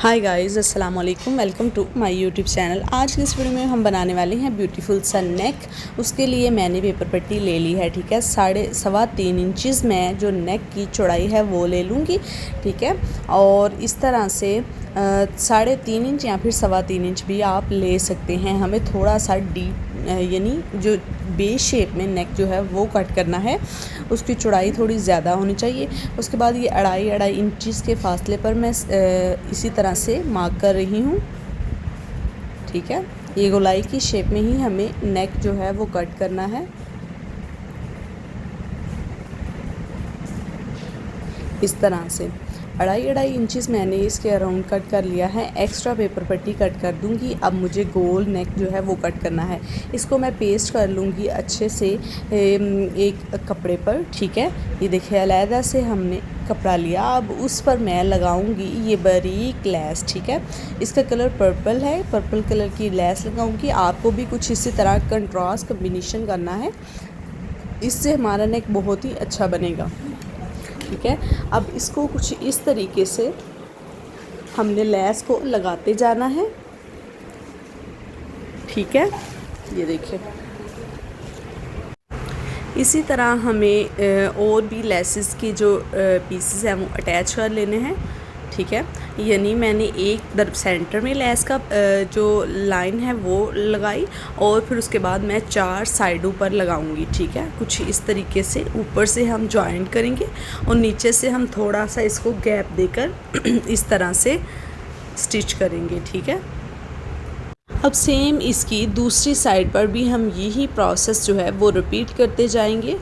हाय guys, अस्सलाम वालेकुम। Welcome to my YouTube channel. आज की इस वीडियो में हम बनाने वाले हैं ब्यूटीफुल सा नेक। उसके लिए मैंने पेपर पट्टी ले ली है, ठीक है। 3.25 इंचज़ मैं जो नेक की चौड़ाई है वो ले लूँगी, ठीक है। और इस तरह से 3.5 इंच या फिर 3.25 इंच भी आप ले सकते हैं। हमें थोड़ा सा डीप यानी जो बेस शेप में नेक जो है वो कट करना है, उसकी चौड़ाई थोड़ी ज़्यादा होनी चाहिए। उसके बाद ये 2.5 इंचज़ के फासले पर मैं इसी तरह से मार्क कर रही हूँ, ठीक है। ये गोलाई की शेप में ही हमें नेक जो है वो कट करना है, इस तरह से 2.5 इंचज़ मैंने इसके अराउंड कट कर लिया है। एक्स्ट्रा पेपर पट्टी कट कर दूंगी। अब मुझे गोल नेक जो है वो कट करना है। इसको मैं पेस्ट कर लूँगी अच्छे से एक कपड़े पर, ठीक है। ये देखिए, अलहदा से हमने कपड़ा लिया। अब उस पर मैं लगाऊंगी ये बारीक लेस, ठीक है। इसका कलर पर्पल है, पर्पल कलर की लेस लगाऊंगी। आपको भी कुछ इसी तरह कंट्रास्ट कम्बिनेशन करना है, इससे हमारा नेक बहुत ही अच्छा बनेगा, ठीक है। अब इसको कुछ इस तरीके से हमने लेस को लगाते जाना है, ठीक है। ये देखिए, इसी तरह हमें और भी लेसेस के जो पीसेस हैं वो अटैच कर लेने हैं, ठीक है। यानी मैंने एक सेंटर में लेस का जो लाइन है वो लगाई और फिर उसके बाद मैं 4 साइडों पर लगाऊंगी, ठीक है। कुछ इस तरीके से ऊपर से हम जॉइंट करेंगे और नीचे से हम थोड़ा सा इसको गैप देकर इस तरह से स्टिच करेंगे, ठीक है। अब सेम इसकी दूसरी साइड पर भी हम यही प्रोसेस जो है वो रिपीट करते जाएंगे।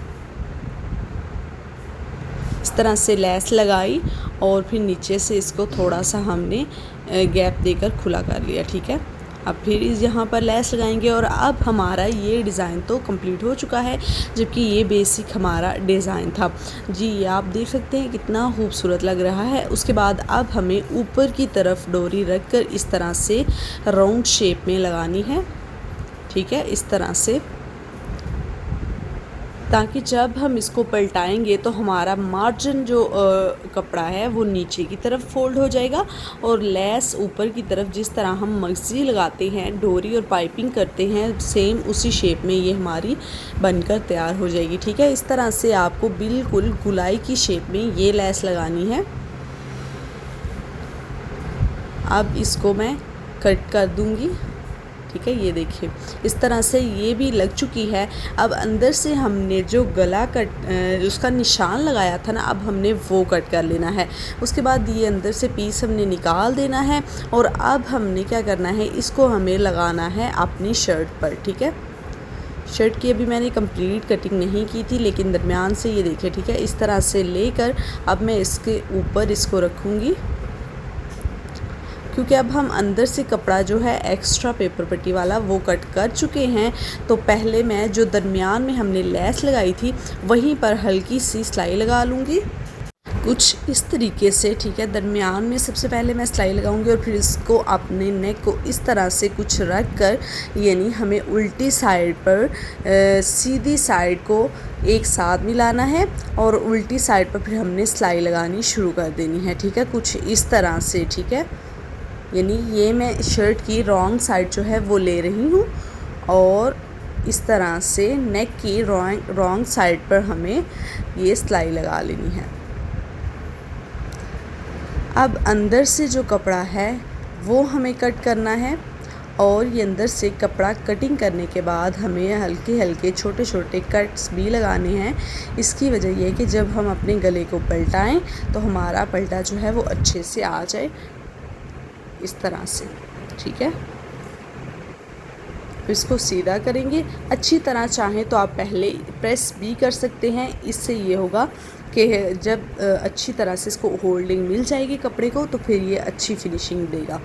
इस तरह से लेस लगाई और फिर नीचे से इसको थोड़ा सा हमने गैप देकर खुला कर लिया, ठीक है। अब फिर यहाँ पर लेस लगाएंगे और अब हमारा ये डिज़ाइन तो कंप्लीट हो चुका है, जबकि ये बेसिक हमारा डिज़ाइन था जी। ये आप देख सकते हैं कितना खूबसूरत लग रहा है। उसके बाद अब हमें ऊपर की तरफ डोरी रख कर इस तरह से राउंड शेप में लगानी है, ठीक है, इस तरह से, ताकि जब हम इसको पलटाएंगे तो हमारा मार्जिन जो कपड़ा है वो नीचे की तरफ फोल्ड हो जाएगा और लेस ऊपर की तरफ, जिस तरह हम मक्सी लगाते हैं, डोरी और पाइपिंग करते हैं, सेम उसी शेप में ये हमारी बनकर तैयार हो जाएगी, ठीक है। इस तरह से आपको बिल्कुल गुलाई की शेप में ये लेस लगानी है। अब इसको मैं कट कर दूंगी, ठीक है। ये देखिए, इस तरह से ये भी लग चुकी है। अब अंदर से हमने जो गला कट उसका निशान लगाया था ना, अब हमने वो कट कर लेना है। उसके बाद ये अंदर से पीस हमने निकाल देना है और अब हमने क्या करना है, इसको हमें लगाना है अपनी शर्ट पर, ठीक है। शर्ट की अभी मैंने कंप्लीट कटिंग नहीं की थी, लेकिन दरमियान से ये देखिए, ठीक है। इस तरह से लेकर अब मैं इसके ऊपर इसको रखूँगी, क्योंकि अब हम अंदर से कपड़ा जो है एक्स्ट्रा पेपर पट्टी वाला वो कट कर चुके हैं। तो पहले मैं जो दरमियान में हमने लेस लगाई थी वहीं पर हल्की सी सिलाई लगा लूँगी, कुछ इस तरीके से, ठीक है। दरमियान में सबसे पहले मैं सिलाई लगाऊंगी और फिर इसको अपने नेक को इस तरह से कुछ रख कर, यानी हमें उल्टी साइड पर सीधी साइड को एक साथ मिलाना है और उल्टी साइड पर फिर हमने सिलाई लगानी शुरू कर देनी है, ठीक है, कुछ इस तरह से, ठीक है। यानी ये मैं शर्ट की रॉन्ग साइड जो है वो ले रही हूँ और इस तरह से नेक की रॉन्ग साइड पर हमें ये सिलाई लगा लेनी है। अब अंदर से जो कपड़ा है वो हमें कट करना है और ये अंदर से कपड़ा कटिंग करने के बाद हमें हल्के हल्के छोटे छोटे कट्स भी लगाने हैं। इसकी वजह यह है कि जब हम अपने गले को पलटाएं तो हमारा पलटा जो है वो अच्छे से आ जाए, इस तरह से, ठीक है। इसको सीधा करेंगे अच्छी तरह। चाहें तो आप पहले प्रेस भी कर सकते हैं, इससे ये होगा कि जब अच्छी तरह से इसको होल्डिंग मिल जाएगी कपड़े को तो फिर ये अच्छी फिनिशिंग देगा।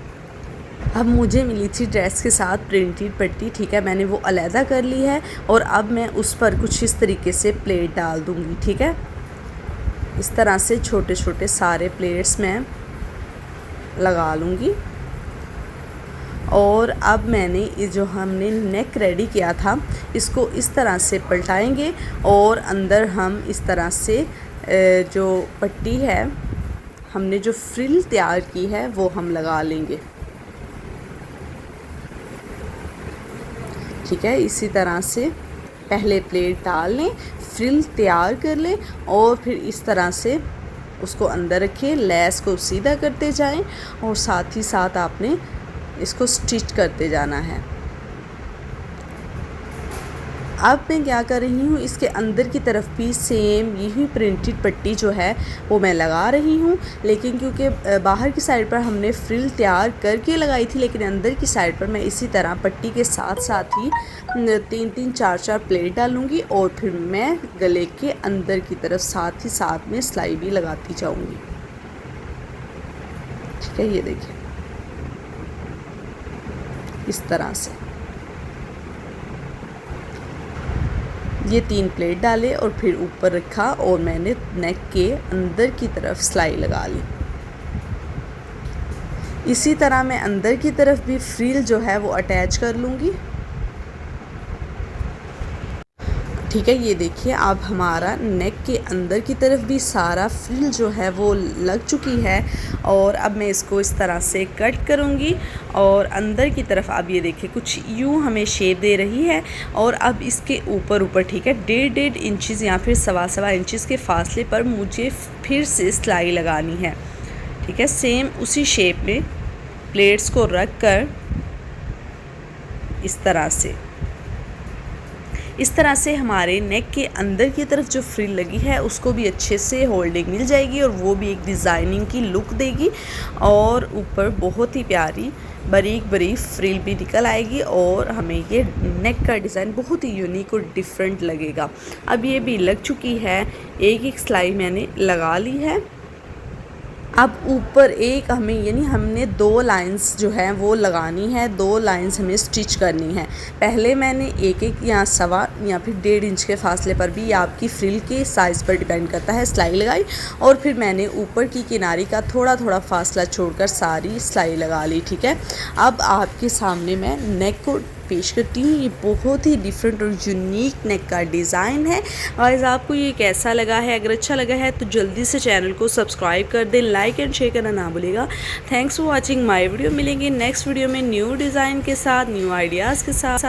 अब मुझे मिली थी ड्रेस के साथ प्रिंटेड पट्टी, ठीक है। मैंने वो अलहदा कर ली है और अब मैं उस पर कुछ इस तरीके से प्लेट डाल दूँगी, ठीक है। इस तरह से छोटे छोटे सारे प्लेट्स मैं लगा लूँगी और अब मैंने जो हमने नेक रेडी किया था इसको इस तरह से पलटाएंगे और अंदर हम इस तरह से जो पट्टी है हमने जो फ्रिल तैयार की है वो हम लगा लेंगे। ठीक है, इसी तरह से पहले प्लेट डाल लें, फ्रिल तैयार कर लें और फिर इस तरह से उसको अंदर रखिए, लेस को सीधा करते जाएं और साथ ही साथ आपने इसको स्टिच करते जाना है। अब मैं क्या कर रही हूँ, इसके अंदर की तरफ भी सेम यही प्रिंटेड पट्टी जो है वो मैं लगा रही हूँ, लेकिन क्योंकि बाहर की साइड पर हमने फ्रिल तैयार करके लगाई थी, लेकिन अंदर की साइड पर मैं इसी तरह पट्टी के साथ साथ ही 3-3 4-4 प्लेट डालूँगी और फिर मैं गले के अंदर की तरफ साथ ही साथ में सिलाई भी लगाती जाऊँगी। ठीक है, ये देखिए इस तरह से ये 3 प्लेट डाले और फिर ऊपर रखा और मैंने नेक के अंदर की तरफ सिलाई लगा ली। इसी तरह मैं अंदर की तरफ भी फ्रिल जो है वो अटैच कर लूँगी। ठीक है, ये देखिए अब हमारा नेक के अंदर की तरफ भी सारा फ्रिल जो है वो लग चुकी है और अब मैं इसको इस तरह से कट करूँगी और अंदर की तरफ अब ये देखिए कुछ यूँ हमें शेप दे रही है और अब इसके ऊपर ठीक है 1.5 इंचेस या फिर 1.25 इंचेस के फासले पर मुझे फिर से सिलाई लगानी है। ठीक है, सेम उसी शेप में प्लेट्स को रख कर इस तरह से हमारे नेक के अंदर की तरफ जो फ्रिल लगी है उसको भी अच्छे से होल्डिंग मिल जाएगी और वो भी एक डिज़ाइनिंग की लुक देगी और ऊपर बहुत ही प्यारी बारीक बारीक फ्रिल भी निकल आएगी और हमें ये नेक का डिज़ाइन बहुत ही यूनिक और डिफरेंट लगेगा। अब ये भी लग चुकी है, एक सिलाई मैंने लगा ली है। अब ऊपर एक हमें यानी हमने 2 लाइंस जो है वो लगानी है, 2 लाइंस हमें स्टिच करनी है। पहले मैंने एक या 1.25 या फिर 1.5 इंच के फासले पर भी आपकी फ्रिल के साइज़ पर डिपेंड करता है सिलाई लगाई और फिर मैंने ऊपर की किनारी का थोड़ा थोड़ा फासला छोड़कर सारी सिलाई लगा ली। ठीक है, अब आपके सामने मैं नेक को पेश करती हूँ। ये बहुत ही डिफरेंट और यूनिक नेक का डिज़ाइन है। गाइस आपको ये कैसा लगा है? अगर अच्छा लगा है तो जल्दी से चैनल को सब्सक्राइब कर दें, लाइक एंड शेयर करना ना भूलिएगा। Thanks for watching my video. मिलेंगे नेक्स्ट वीडियो में न्यू डिज़ाइन के साथ, न्यू आइडियाज़ के साथ।